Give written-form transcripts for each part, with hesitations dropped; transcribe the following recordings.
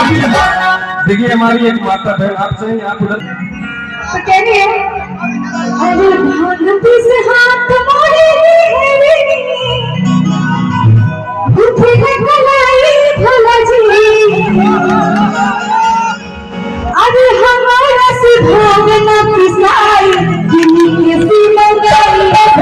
देखिए हमारी एक माता बहन आपसे यहाँ तो कह रही है अरे भागती से हाथ मोड़े उठे है भलाई भला जी अरे हमारा से भोग न पिसाई जिन्हीं के सी मंगाई और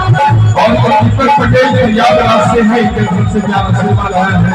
दीपक पटेल याद रास्ते हैं से क्या रखने वाला है।